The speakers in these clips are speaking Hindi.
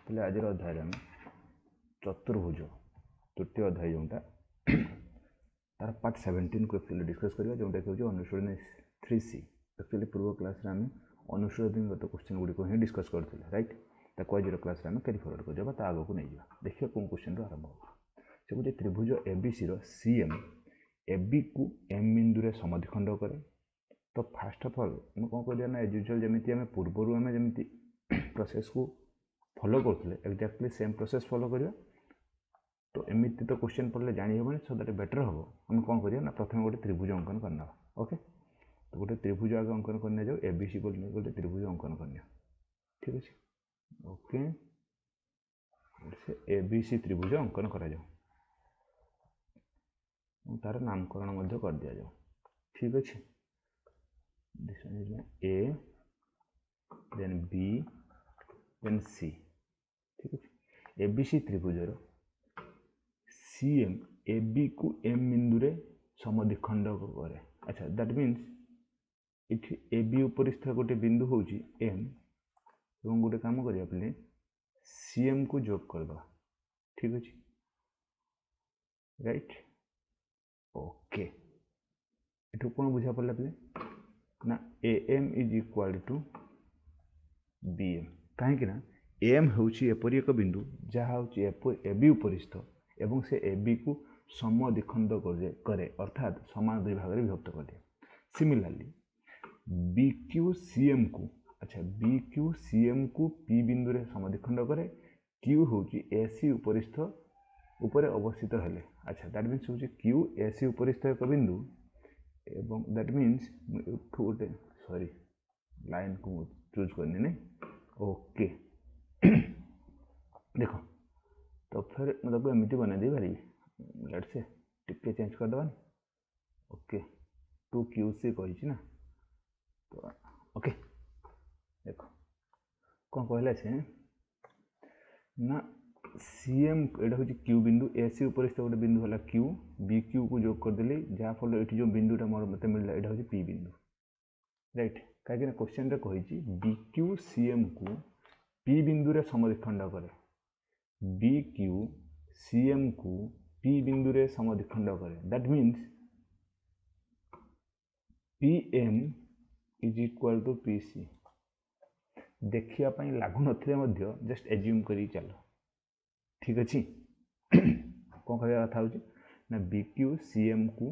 पहले आज अध्याय आम चतुर्भुज तृतीय अध्याय जोटा तार पार्ट 17 को एक्चुअली डिस्कस करवा जोटा कि अनुशीलन 3C एक्चुअली पूर्व क्लास आम अनुशीलनगत क्वेश्चन गुड़िक हिं डिस्कस करते राइट ताको आज क्लास आम कैरी फरवर्ड कर आगे को नहीं देखिए कौन क्वेश्चन आरंभ हो से गोटे त्रिभुज एबीसी सीएम एबी को एम बिंदु समद्विखंड करे। तो फास्ट ऑफ ऑल मैं कौन कर ना एज यूजुअल जमी आम पूर्वर आम जमी प्रोसेस को फॉलो करते एक्जाक्टली सेम प्रोसेस फॉलो करिया। तो एमती तो क्वेश्चन पढ़ले जानी हेबनी सो दैट बेटर हम आम कौन करिया ना प्रथम गोटे त्रिभुज अंकन करना। ओके तो गोटे त्रिभुज आगे अंकन करने जाओ एबीसी बोल गोटे त्रिभुज अंकन करने ठीक अच्छे। ओके से एबीसी त्रिभुज अंकन करा जाओ तार नामकरण कर दिया जाओ ठीक अच्छे। This one is A then B then C ठीक है। एबीसी त्रिभुजर सीएम एबी को एम बिंदु समद्विखंड करे। अच्छा दैट मीन्स इट एबी उपरिस्थ गोटे बिंदु हूँ एम और गोटे काम करिया पे सीएम को जोग करदे ठीक अच्छे राइट। ओके इठू कौन बुझा पड़ा पे ना A M is equal to B M कहीं ना एम हूँ एपरी एक बिंदु जहाँ हूँ एबी उपरिस्थ एवं से एबी को समद्विखंड करे अर्थात समान दुई भाग में विभक्त कर दिए। सिमिलरली बीक्यू सीएम को अच्छा बीक्यू सीएम को पी बिंदु रे समद्विखंड करे क्यू हूँ एसी उपरिस्थ ऊपर अवस्थित हेले। अच्छा दैट मीन्स हूँ क्यू एसी उपरिस्थ एक बिंदु एवं दैट मीन्स गोटे सॉरी लाइन को चूज करनी नहीं। ओके देखो तो फिर मतलब एमती बना दे पारि लेट्स से टिके चेंज कर दबानी। ओके 2QC कही ना तो ओके देखो कौन कहला से ना सीएम एटा हूँ क्यू बिंदु एसी उपरिस्थ गोटे बिंदु है क्यू बी क्यू को जोग करदेली जहाँ फल ये जो बिंदुटा मोर मत मिलला यहाँ हूँ पी बिंदु राइट कहीं क्वेश्चन कही बी क्यू सीएम को पी बिंदु रे समद्विखंड करे बी क्यू सीएम को पी बिंदु रे समद्विखंड करे that means P M is equal to P C देखापी लागू न जस्ट एज्यूम कर चलो ठीक अच्छे। कौन कह कथा हूँ ना बी क्यू सीएम को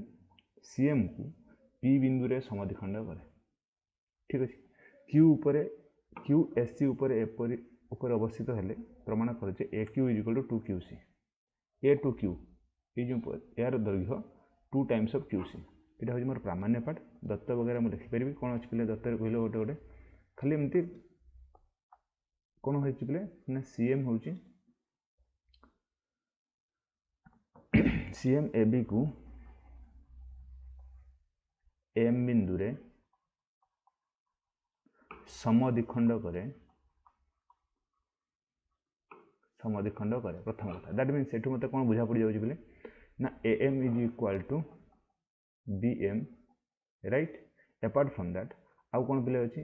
पी बिंदु रे समद्विखंड करे ठीक अच्छे। क्यू उपरे क्यू एस सी ऊपर अवस्थित हेले प्रमाण करे A Q is equal to 2QC A two Q ये जो यार दैर्घ्य 2 टाइम्स ऑफ QC यहाँ हूँ मोर प्रामाण्य पार्ट दत्त वगैरह मुझे लिखिपारि कौन अच्छे पे दत्तर कहले गोटे गोटे खाली एमती कौन हो पे सीएम हूँ सीएम एबी को एम बिंदु रे समद्विखंड करे प्रथम कथा दैट मीन्स एठू मत कौन बुझा पड़ जाऊँ बोले ना A M is equal to B M right. Apart from that आउ कौन पे अच्छी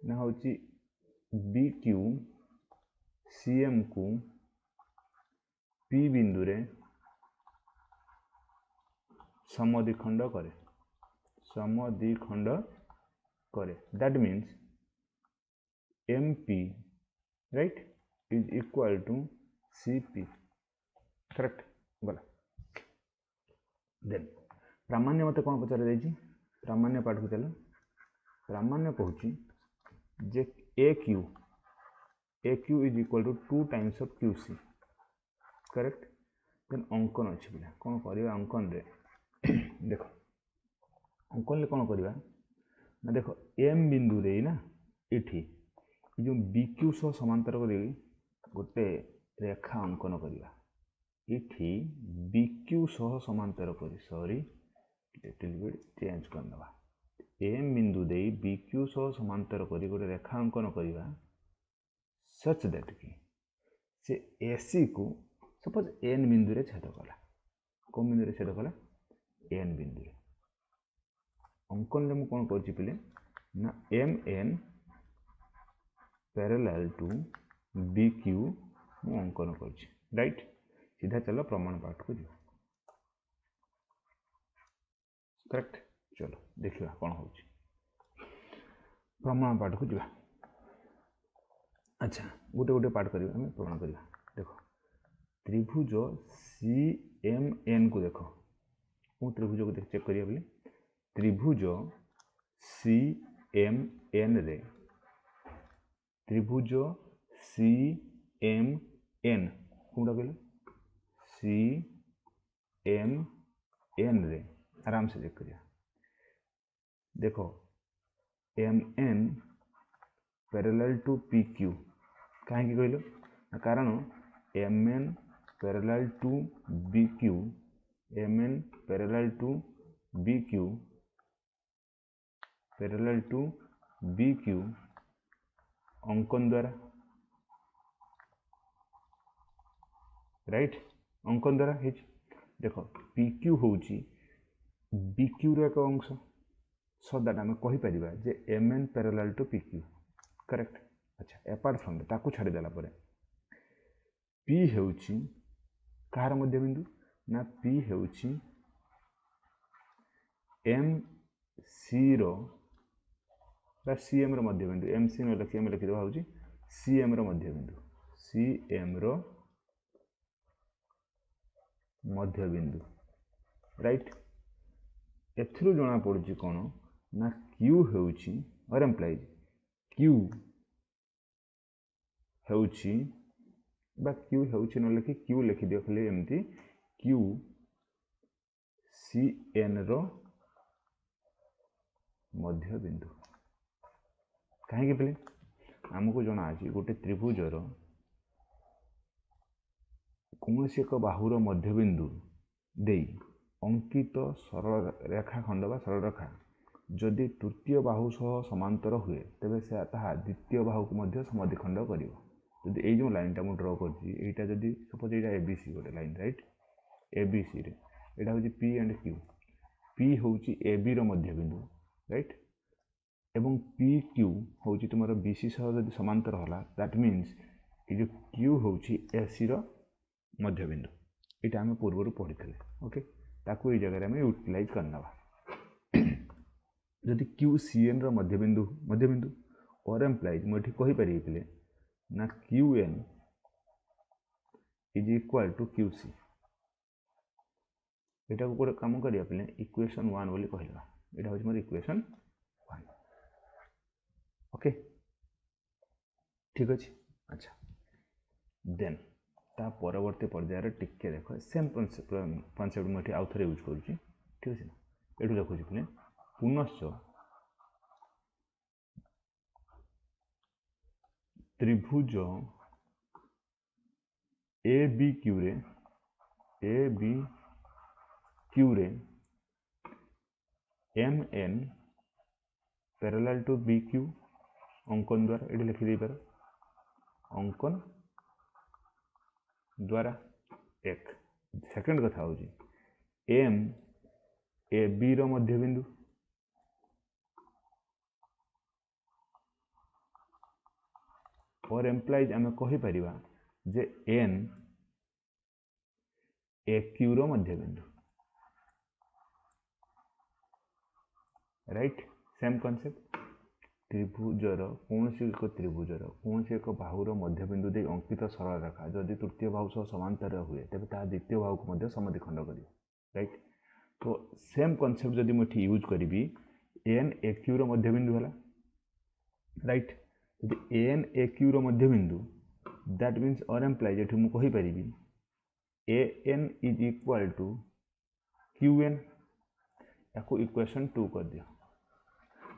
ना हूँ बी क्यू सी एम को पी बिंदु रे समद्विखंड करे that means M P right is equal to C P correct गला। देन प्रामाण्य मत कौन पचार जाइए प्रामाण्य पाठ को चलो प्रामाण्य कहूँ जे A Q is equal to 2 times of QC correct. Then अंकन अच्छे पे कौन करवा अंकन रे देख अंकन कौन करवा ना देख एम बिंदु रे ना इठी जो बीक्यू सह समांतर कर गोटे रेखा अंकन करवा इठी बीक्यू सह समांतर कर सॉरी लिटिल बिट चेंज करना एम बिंदु दे बीक्यू सह समांतर कर गोटे रेखा अंकन करवा सच दैट कि से एसी को सपोज एन बिंदु रे छेद कला कौ बिंदु रे छेद कला एन बिंदु रे अंकन रे मु कौन करछि पिले ना M N parallel to B Q मु अंकन कर राइट। सीधा चलो प्रमाण पाठ को जीवा करेक्ट। चलो देखिए कौन हो प्रमाण पाठ को जीवा। अच्छा गोटे गोटे पाठ करिया हमें प्रमाण करिया। देखो त्रिभुज CMN को देखो मु त्रिभुज को चेक करिया बोले त्रिभुज CMN रे त्रिभुज CMN कौटा कहले CMN रे आराम से चेक करिया। देखो MN पैरेलल टू PQ कहीं कहल कारण MN parallel to BQ MN parallel to BQ parallel to BQ अंकन द्वारा राइट अंकन द्वारा है। देखो PQ होची BQ रो एक अंश सो दैट आम कहि परिबा जे MN parallel to PQ correct. अच्छा अपार्ट फ्रॉम ताकू छाड़ी देला परे P हेउची कार मध्य बिंदु ना P हेउची MC रो बा CM रो मध्य बिंदु MC न लिखि हम लिखि देबा होची CM रो मध्य बिंदु CM रो मध्य बिंदु राइट। एथरू जना पड़ुची कोन ना Q हेउची और एम्प्लाइज Q हेउची बा Q हेउची न लिखि Q लिखि दियो खाली एमती Q CN रो मध्य बिंदु कहीं पे आमको जना आज गोटे त्रिभुजर कौन से एक बाहुर मध्य बिंदु दे अंकित सरल रेखा खंड बा सरल रेखा जदि तृतीय बाहु सह समांतर हुए तेबे से ताहा द्वितीय बाहु को मध्य समद्विखंड करिवो। जदि ए जो लाइन टा मु ड्रा करछि एटा जदि सपोज एटा ABC गोटे लाइन राइट ABC रे एटा होछि P एंड Q P होछि AB रो मध्य बिंदु राइट एवं PQ होछि तुमरो BC सह जदि समांतर होला दैट मींस ए जो Q होछि AC रो मध्य बिंदु एटा हम पूर्व पढ़ी ओके ताकू ए जगह में यूटिलाइज करना जदि QCN रो मध्य बिंदु और एम्प्लाइज मुझे कहि पारि पिले ना QN is equal to QC एटा को कोड काम करिया पिले इक्वेशन 1 बोली कहला एटा होछि मोर इक्वेशन 1 ओके ठीक अछि। अच्छा देन ता परवर्ती पर्यायर टिके देखो सेम कॉन्सेप्ट मुझे आउ थे यूज करूँ ठीक है ना। ये देखो पिले पुनश्च त्रिभुज ABQ रे MN पैरेलल टू BQ अंकन द्वारा ये लिखि दे पार अंकन द्वारा एक सेकंड कथा होची M AB रो मध्य बिंदु और एम्प्लाइज आम कहि परिबा जे N AQ रो मध्य बिंदु राइट सेम कॉन्सेप्ट त्रिभुजर कौन से एक बाहुर मध्य बिंदु दे अंकित सरल रेखा जदि तृतीय बाहु सह समांतर हुए तेज ता द्वितीय बाहु को मध्य समद्विखंड करियो राइट। तो सेम कॉन्सेप्ट जदि मुझे यूज करी एन AQ रो मध्य बिंदु है राइट जदि एन AQ रो मध्य बिंदु दैट मीन्स और एम्प्लाइज एठी मु कहि परिबी AN is equal to QN याको इक्वेशन 2 कर दियो।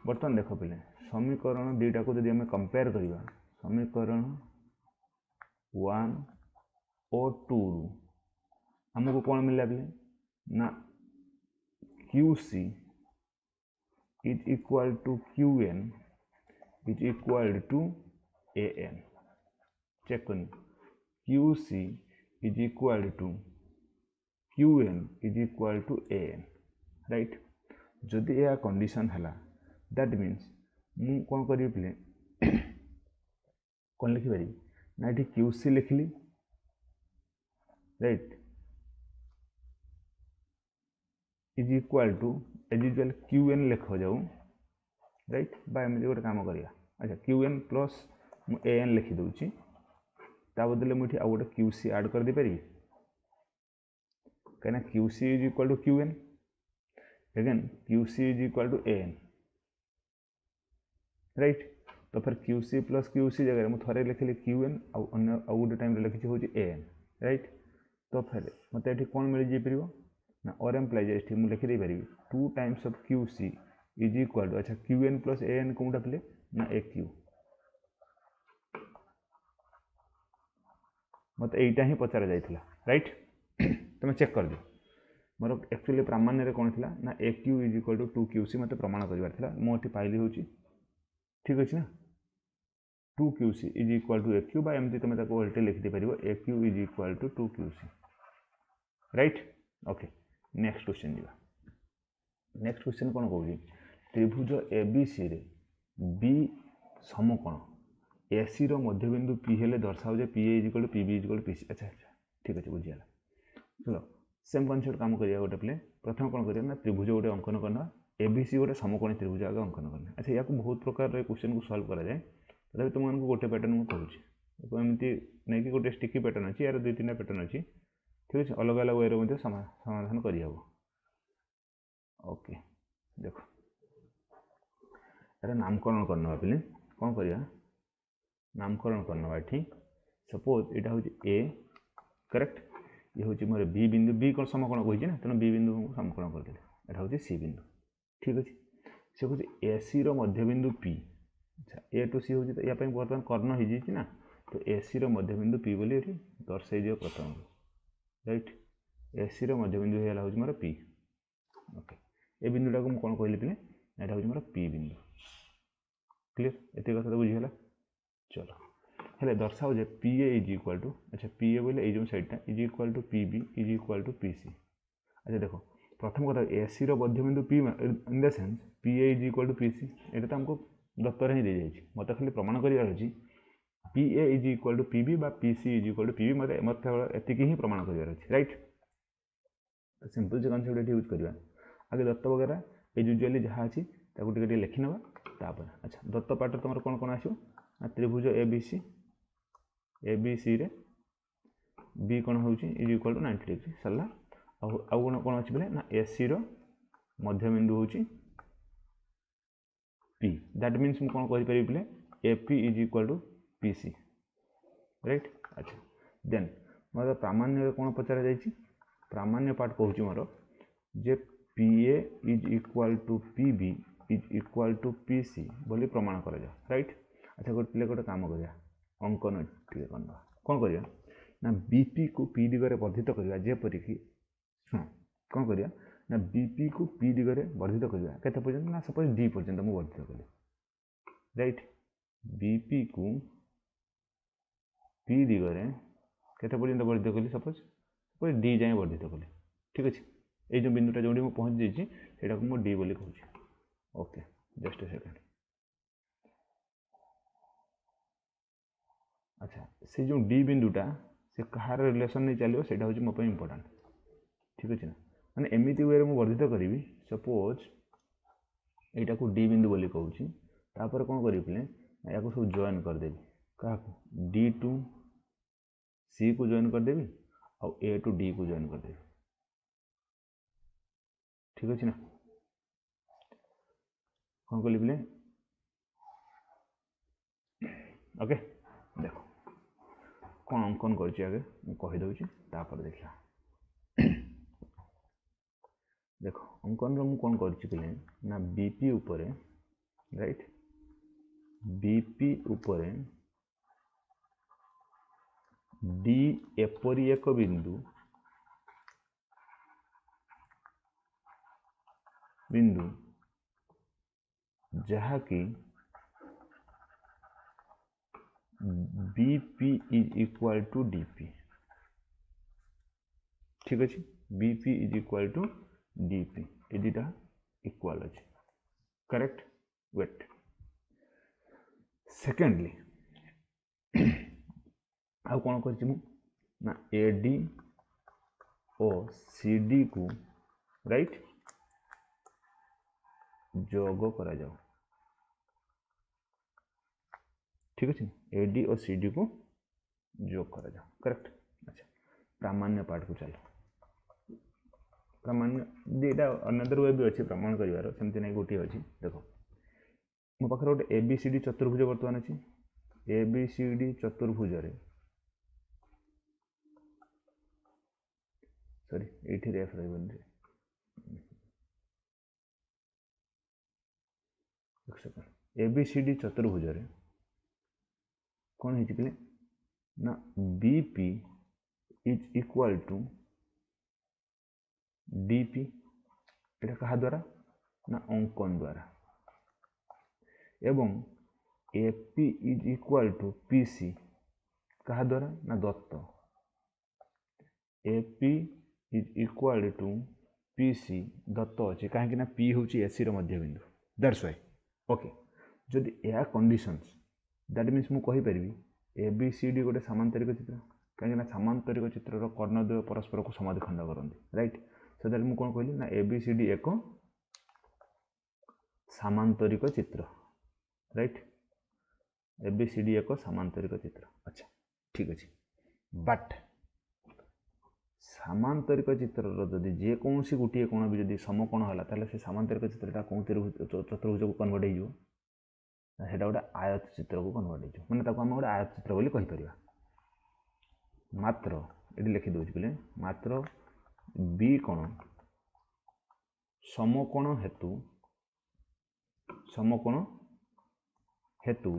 बर्तमान देखो पिले समीकरण दुईटा को जब आम कंपेयर करवा समीकरण 1 और 2 हमको कौन मिला पिले ना QC is equal to QN is equal to AN check कर QC is equal to QN is equal to AN right. जदि यह कंडीशन है दैट मीन्स मु कौन करी पिले कौन लिखि पारि ना ये QC लिखली right is equal to as usual Q N लिख जाऊ राइट बा एमती गोटे कम करिया अच्छा क्यू एन प्लस मु ए एन लिखि दूची ता बदले मुझे आउ गोटे क्यू सी आड कर दे पारि कहीं Q C is equal to Q N again Q C is equal to A N right तो फिर Q C plus Q C जगह मुझे थे लिखिली क्यू एन आउ गोटे टाइम लिखी हूँ ए एन राइट तो फिर मत ये कौन मिल जापर ना और एम्प्लाइज ये मुझे लिखिदे पारि 2 times of Q C is equal to अच्छा Q N plus A N कौन डाकिले ना ए क्यू मत यहीटा ही पचार जाइए राइट तुम चेक कर दियो मोर एक्चुअली प्रामाण्य कौन थी ना A Q is equal to 2 Q C मत प्रमाण कर मुझे पाइली हूँ ठीक अच्छे ना 2 Q C is equal to A Q बा एमती तुम उल्टे लिखिदे पार A Q is equal to 2 Q C right okay next question जा नेक्स्ट क्वेश्चन कौन कौन त्रिभुज ए बी सी रे बी समकोण ए सी रो मध्यबिंदु पी हेले दर्शाओ जे P A is equal to P B is equal to P C अच्छा अच्छा ठीक अच्छे बुझीगला चलो सेम कनसेप्ट काम करिया गोटे प्ले प्रथम कौन करिया ना त्रिभुज गोटे अंकन करना ए बी सी गोटे समकोणी त्रिभुज आगे अंकन करना अच्छा या बहुत प्रकार क्वेश्चन को सॉल्व करा जाए तभी तुमको गोटे पैटर्न मुझे कहूँ एमती नहीं कि गोटे स्टिकी पैटर्न अच्छी यार 2-3 पैटर्न अच्छी ठीक अच्छे अलग अलग वे रे समाधान करहब ओके देखो यार नामकरण करना पे कौन करिया नामकरण करना ये सपोज यहाँ हूँ ए करेक्ट ये हूँ मोर बी बिंदु बी कौन समकोण कही ना तेना बी बिंदु को समकोण करदे यहाँ हूँ सी बिंदु ठीक अच्छे से कहूँ ए सी मध्यबिंदु पी अच्छा ए टू सी हूँ या बर्तमान कर्ण हो जाए ना तो ए सी मध्यबिंदु पी बोली दर्शाई दियो प्रथम राइट ए सी मध्यबिंदु हूँ मोर पी ओके ए बिंदुटा को कौन कहली पे यहाँ हूँ मोर पी बिंदु क्लीयर ये कथा तो बुझीगला चलो हेले दर्शाओ जे P A is equal to अच्छा पी ए बोले ये जो साइडटा is equal to P B is equal to P C अच्छा देखो प्रथम कथा ए सी मध्यबिंदु P in the sense P A is equal to P C ये तो हमको दत्तर ही दी जाए मत खाली प्रमाण कर P A is equal to P B बा P C is equal to P B मत एतिक ही प्रमाण कर राइट सिंपल से कनसेप्ट यूज करवा आगे दत्त वगैरह ये यूजुअली जहाँ अच्छी टे लिखी ना अच्छा दत्त पार्ट तुम कौन कौन आसो त्रिभुज ए बी सी रे बी कौन हो इज इक्वाल टू 90 डिग्री सरला आउ कौन अच्छी बोले ना ए सी मध्यबिंदु हूँ पी दैट मीन्स मुझे कौन कहींपरि बोले A P is equal to P C right अच्छा देन मोर प्रामाण्य कौन पचरा जाइए प्रामाण्य पार्ट कहूँ मोर जे P A is equal to P B is equal to P C बोली प्रमाण कर राइट अच्छा गोटे गोटे काम करिया अंकन टे करना कौन करिया ना बीपी को पी दिगरे वर्धित करवा जेपरिक शुण कौन करिया ना बीपी को पी दिगरे वर्धित करवा केते पर्यंत ना सपोज डी पर्यंत मुझे वर्धित कली राइट बीपी को पी दिगरे केते पर्यंत वर्धित कली सपोज डी जाए वर्धित कली ठीक अच्छे ये जो बिंदुटा जो मुझे पहुँची जाइए मुझे डी बोली कहूँ ओके जस्ट ए सेकेंड अच्छा से जो डी बिंदुटा से कहार रिलेशन नहीं चलो से हूँ मो इम्पोर्टाट ठीक अच्छे ना मैंने एमती वे मुझे वर्धित करी सपोज यहाँ को डी बिंदु बोली कहूँ तापर कौन करें या सब जॉइन करदेवी क्या डी टू सी को जॉइन करदेवी आउ ए टू डी को जॉइन करदेवी ठीक अच्छे ना कौन कली बोले ओके देखो कौन अंकन करदे तापर देखा देखो अंकन रो कौन कर ना बीपी उपरे राइट बीपी उपरे डी एपरी एक बिंदु बिंदु जहा कि BP is equal to DP ठीक अच्छे BP is equal to DP ये दुटा इक्वाल अच्छे करेक्ट वेट सेकेंडली आउ कौन कर ना एडी ओ सी डी को राइट जोग करा जाओ। ठीक अच्छे, ए डी और सी डी को जोग करा जाओ। करेक्ट। अच्छा प्रामाण्य पार्ट को चलो। प्रामाण्य दुईटा अनदर वे भी अच्छे प्रमाण कर सेमती नहीं गोटे अच्छी। देख मो पाखे गोटे ए बी सी डी चतुर्भुज बर्तमान अच्छी। ए बी सी डी चतुर्भुज सॉरी ये एफ रही ए बी सी डी चतुर्भुज कौन है ना B P is equal to D P. এটা কাহা দ্বারা না অঙ্কন দ্বারা এবং AP is equal to PC কাহা দ্বারা না দত্ত। AP is equal to PC दत्त अच्छे कहीं ना पी हूँ एसी मध्यबिंदु दैट्स वाई ओके। जदि यह कंडीशंस दैट मीन्स मुझे कहीपरि ए बी सी डी गोटे सामांतरिक चित्र कहीं सामांतरिक चित्र कर्णद्वय परस्पर को समाधिखंड करती राइट। सो दैट मुझे कौन कहली ना ए बी सी डी एक सामांतरिक चित्र right. A B C D एक सामांतरिक चित्र। अच्छा ठीक अच्छे बट सामांतरिक चित्र जदि जेकोसी गोटे कोण भी जब समकोण है ताले से सामांतरिक चित्रटा कौन चतुर्भुज को कन्वर्ट हो गोटे आयत चित्र को कन्वर्ट हो मैंने आम गोटे आयत चित्र बोली कहीपर। मात्र ये लिखिदे बोले मात्र बी कोण समकोण हेतु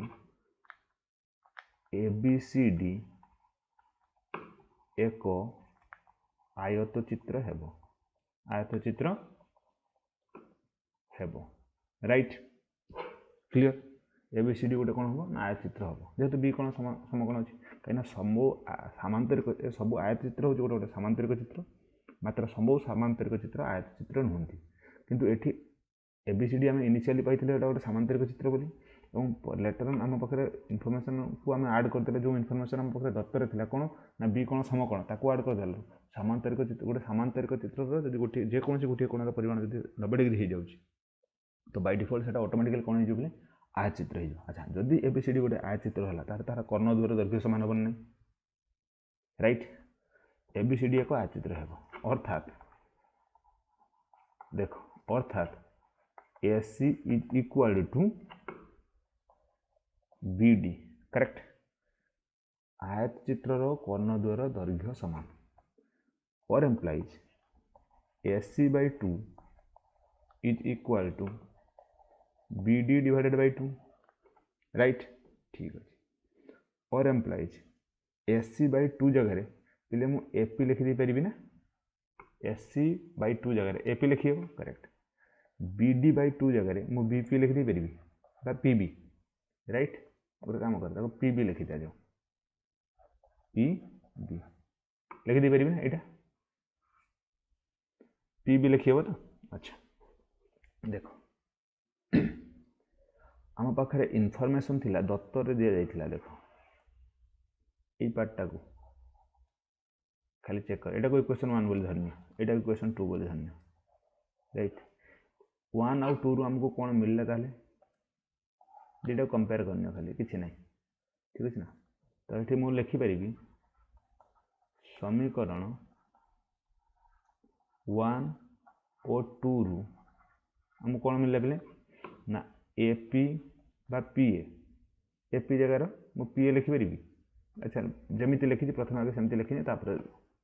ए बी सी डी एक आयत चित्र हेबो राइट क्लियर। एबीसीडी गोटे कौन हम ना आयत चित्र हम जेहेतु बी कौन समकोण अच्छी कहीं सबू सामांतरिक सब आयत चित्र हूँ गोटे गोटे सामांतरिक चित्र मात्र सबू सामांतरिक चित्र आयत चित्र नुहति किंतु एठी एबीसीडी आम इनिशियली पाई गोटे सामांतरिक चित्र बोली लेटर ऑन आम पाखे इनफॉरमेशन को आम आड करदे जो इनफॉरमेशन आम पाखे दत्तर था कौन ना बी कौन समकोण ताको आड करदेल सामांतरिक चित्र गोटे सामांतरिक चित्र जब गोटे जेकोसी गोटे कोण परिमाण जब 90 डिग्री हो जाए तो बाय डिफॉल्ट से ऑटोमेटिकली कौन हो आयत चित्र हो। अच्छा जदि एबीसीडी गोटे आयत चित्र है तार कर्णद्वयर दैर्घ्य समान हेन नहीं राइट। एबीसीडी एक आयत चित्र है अर्थात देख अर्थात AC is equal to BD correct. आयत चित्र कर्णद्वयर दैर्घ्य समान और implies AC by 2 is equal to BD divided by 2 right ठीक अच्छे। और एम्प्लाइज एसी बाय 2 जगह पे मुझे एपी लिखिदे पारि ना एसी बाय 2 जगह एपी लिखी करेक्ट। बीडी बाय 2 जगह मुझे बीपी लिखिदे पारि पीबी राइट। गोटे काम कर पीबी लिखी दिया जाओ पीबी लिखिदे पारि ना यहाँ पीबी लिखी हे तो। अच्छा देख आम पाखे इनफॉरमेशन थिला दत्तर दि जाइथिला देख ये पार्टा को खाली चेक कर एटा कोई क्वेश्चन 1 बोली धरनी एटा क्वेश्चन 2 बोली धरनी राइट। 1 आउ 2 रु हमको कौन मिलला ताले दुटा कंपेयर करनी खाली किसी ना ठीक अच्छे ना। तो ये मुझे लिखिपारि समीकरण 1 और 2 रु हमको कौन मिलला पे ना एपी बा पीए एपी जगार मु पीए लिखिपारि। अच्छा जमीती लिखी प्रथम आगे सेमती लिखी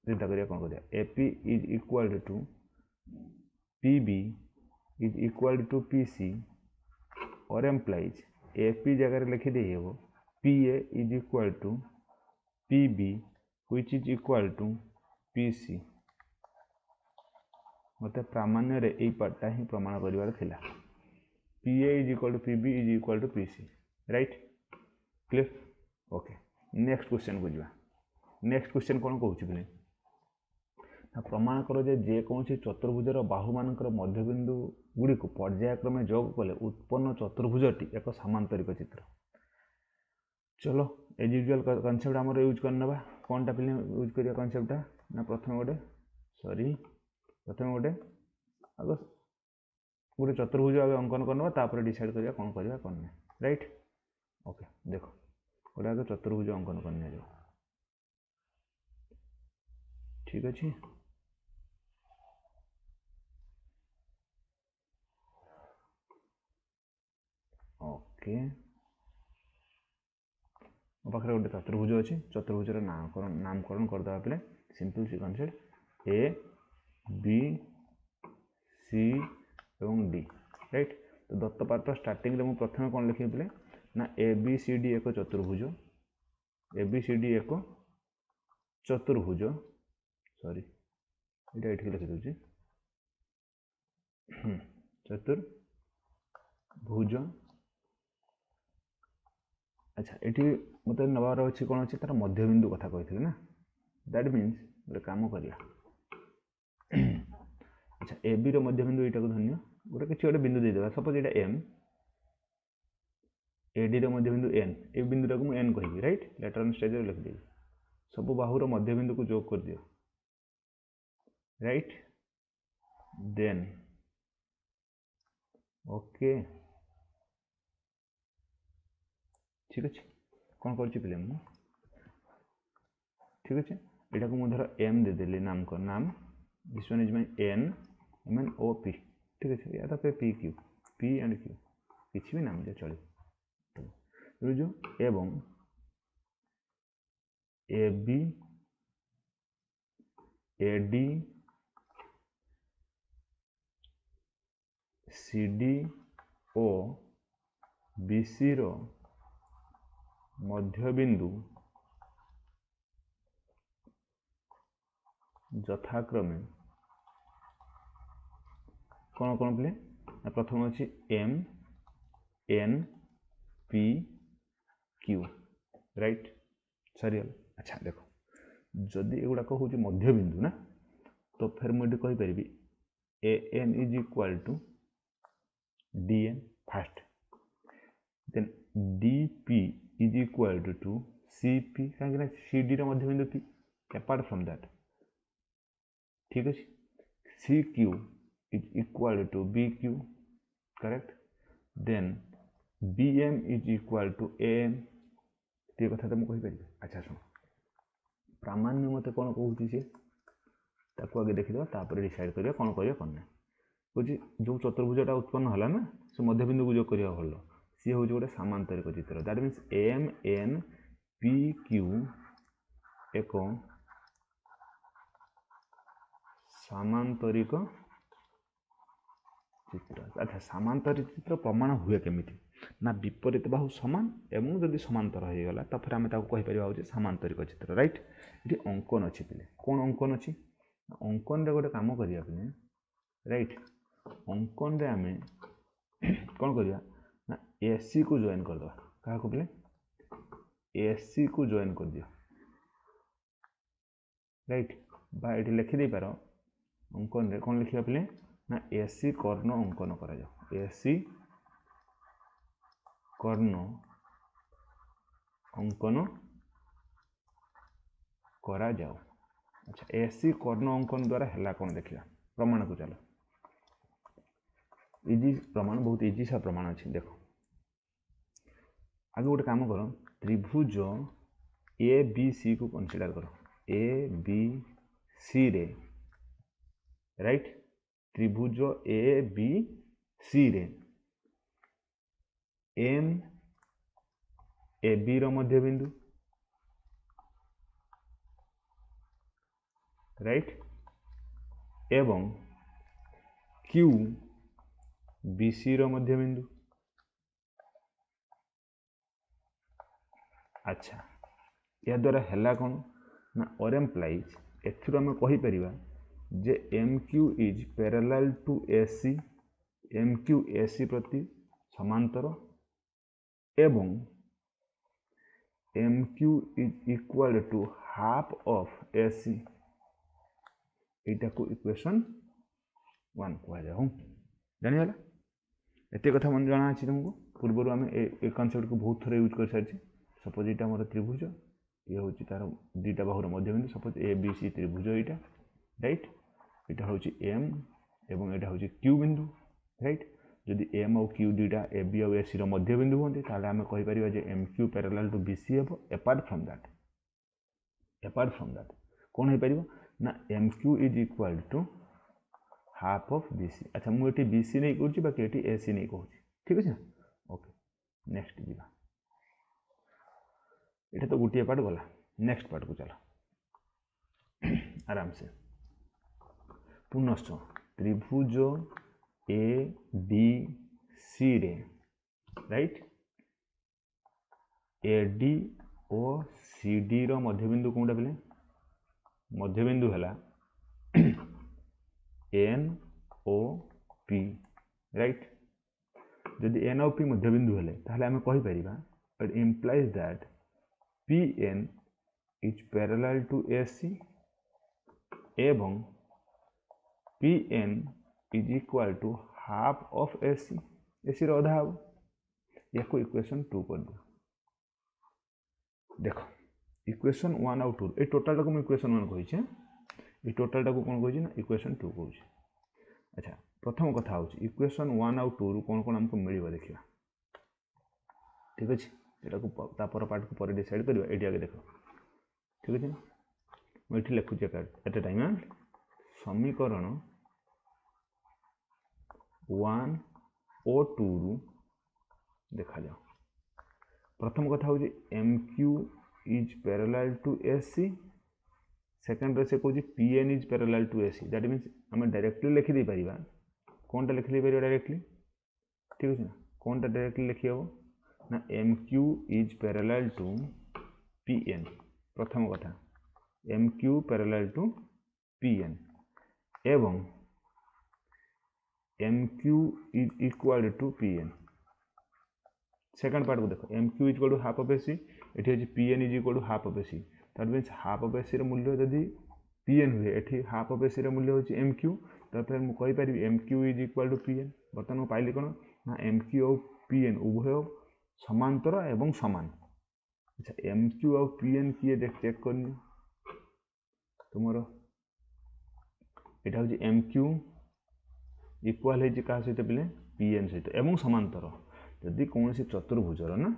चिंता करिया कौन करिया AP is equal to PB is equal to PC और एम्प्लाइज एपी जगह लिखी दे PA is equal to PB which is equal to PC. मत प्रामाण्य रे यही पार्टा ही प्रमाण करिवार थिला PA is equal to PB is equal to PC right clear okay. Next question को जावा। नेक्स्ट क्वेश्चन कौन कहूँ बोले प्रमाण कर जेकोसी चतुर्भुजर बाहु मानकर मध्यबिंदु गुड़ी को पर्यायक्रमे जोग कले उत्पन्न चतुर्भुजटी एक सामांतरिक चित्र। चलो एज यूजुअल कनसेप्ट आमर यूज करना कौन टा फिल्म यूज करिया कनसेप्टा ना प्रथम गोटे सॉरी प्रथम गोटे आग गोटे चतुर्भुज आगे अंकन करना तापर डिसाइड करिया कौन करवा कौन ना राइट ओके देखो गोटे आगे चतुर्भुज अंकन करने जाओ ठीक अच्छे ओके मो पाखे गोटे चतुर्भुज अच्छी चतुर्भुजर नामकरण करदे पे सिंपल सी कनसेप्ट ए बी सी एवं डी राइट तो दत्त पाठ स्टार्टिंग रे मु प्रथम कौन लिखे पे ना ए बी सी डी एक चतुर्भुज ए बी सी डी एक चतुर्भुज सॉरी ये लिखि दूसरी चतुर्भुज अच्छा ये मत नबार अच्छी कौन अच्छी तार मध्यबिंदु कथा कही ना दैट मीन्स गोटे कम करिया अच्छा ए बी मध्यबिंदु यहाँ को धन्य गोटे किसी गोटे बिंदु देदेगा सपोज ये एम ए डी मध्यबिंदु एन ए बिंदुटा को एन कहि राइट लेटर ऑन स्टेज लिखिदेवी सब बाहुर मध्यबिंदु को जोग कर दियो राइट देन ओके ठीक अच्छे कौन कर ठीक अच्छे यहाँ को मुझे एम देदेली नाम को नाम this one is my N M N O P ठीक अच्छे या तो P Q P and Q किसी भी नाम दिया चलो जो एवं A B A D C D O B C रो मध्यबिंदु यथाक्रमे कौन कौन पे प्रथम अच्छी M N P Q right sorry अच्छा देखो जदि एगुड़ाक हूँ मध्यबिंदु ना तो फिर मुझे कहीपरि A N is equal to D N first then D P is equal to C P कहीं सी डी मध्यबिंदु पी अपार्ट फ्रॉम दैट ठीक अच्छे C Q is equal to B Q correct then B M is equal to A M ये कथा तो मुझे कहीपर अच्छा शुण प्रामाण्य मत कौन कहूँ सी ताको आगे देखीद तापर डिसाइड करिया कौन करिया कौन ना कौन जो चतुर्भुजटा उत्पन्न है ना से मध्यबिंदु को जोग करिया भल सी हूँ गोटे सामांतरिक चित्र that means M N P Q एक सामांतरिक चित्र अच्छा सामांतरिक चित्र प्रमाण हुए केमिति ना विपरीत बाहु समान एवं जदि समांतर हो गला तो फिर आम कहीपर सामांतरिक चित्र राइट ये अंकन अच्छी पे कौन अंकन अच्छी अंकन रे गोटे काम करिया पे राइट अंकन रे आम कौन करिया ना एसी को जॉइन कर दवा क्या पे एसी को जॉइन कर दियो राइट बा ये लिखि दे पार अंकन रे कौन लिखा पे ना एसी कर्ण अंकन करा जाओ एसी कर्ण अंकन करा जाओ अच्छा एसी कर्ण अंकन द्वारा है कौन देखा प्रमाण को चलो इजी प्रमाण बहुत इजी सा प्रमाण अच्छी देखो आगे गोटे काम करो त्रिभुज ए बी सी को कंसीडर करो ए बी सी रे राइट त्रिभुज ए बी सी रे एम ए बी रो मध्यबिंदु राइट एवं क्यू बी सी रो मध्यबिंदु अच्छा या द्वारा है कौन ना और एम्प्लाइज एम कहीपर जे M Q is parallel to A C M Q A C प्रति समांतर एवं M Q is equal to half of A C यहाँ को इक्वेशन 1 कह जाओ जानीगला एत कथा मन जाना अच्छी तुमको पूर्व आम ए कनसेप्ट को बहुत थर यूज कर सारी सपोज यहाँ मोर त्रिभुज ये हूँ तार दुईटा बाहुर मध्यबिंदु सपोज ए बी सी त्रिभुज यहाँ राइट यहाँ हूँ एम एवं यहाँ हूँ क्यू बिंदु राइट जदि एम और क्यू दुईटा ए बी और ए सी मध्य बिंदु होंगे ताहले आम कहीपर M Q parallel to B C हे एपार्ट फ्रॉम दैट कौन हो पार ना M Q is equal to half of B C अच्छा मुझे बी सी नहीं करूँ बाकी ये ए सी नहीं कहूँ ठीक अच्छे ओके नेक्स्ट जी ये तो गोटे पार्ट गला नेक्स्ट पार्ट को चलो आराम से पुनश्च त्रिभुज ए बी सी रे राइट ए डी और सी डी रो मध्यबिंदु कौटा बोले मध्यबिंदु है एन ओ पी राइट जदि एन ओ पी मध्यबिंदु हेले ताहले आमे कहि परिबा it implies that P N is parallel to A C एवं P N is equal to half of A C रो अधा हम या को इक्वेशन 2 कर दो देखो इक्वेशन 1 और 2 ए टोटल टाको मैं इक्वेशन 1 कहि छै ये टोटल टाको कोन कहि ना इक्वेशन 2 कहू अच्छा प्रथम कथा हूँ इक्वेशन 1 और 2 रु कौन कौन हमको मिल देखा ठीक अच्छे यहाँ पर पार्ट को पर डिसाइड करवा ये आगे देख ठीक अच्छे मुझे लिखुचे एट ए टाइम समीकरण 1 और 2 रु देखा जाओ प्रथम कथा हूँ M Q is parallel to A C second से कौन P N is parallel to A C that means um directly लिखिदे पारिबा कौन टा लिखि पार डायरेक्टली ठीक अच्छे ना कौन टा डायरेक्टली लिखी हम ना M Q is parallel to P N प्रथम कथा M Q parallel to P N एवं M Q is equal to P N second part को देखो M Q is equal to half of A C ये हूँ P N is equal to half of A C that means half of A C मूल्य जदि पी एन हुए ये हाफ ऑफ ए सी मूल्य हूँ एम क्यू तो मुझे कहीपर M Q is equal to P N बर्तमान पाइली कौन ना एम क्यू और पी एन उभय समांतर एवं समान अच्छा एम क्यू और पी एन किए देख चेक करनी तुम यहाँ हूँ एम क्यू इक्वाल है क्या सहित पिले पी एन सहित एवं समांतर जदि कौन चतुर्भुजर ना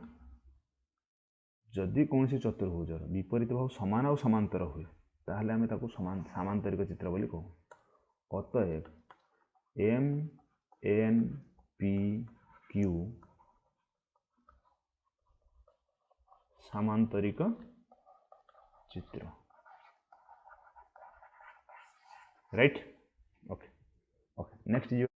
जदि कौन चतुर्भुजर विपरीत भाव समान और समांतर हुए ताहले आमे ताको सामांतरिक चित्र बोली कहू अतएव एम एन पी क्यू सामांतरिक चित्र राइट ओके ओके नेक्स्ट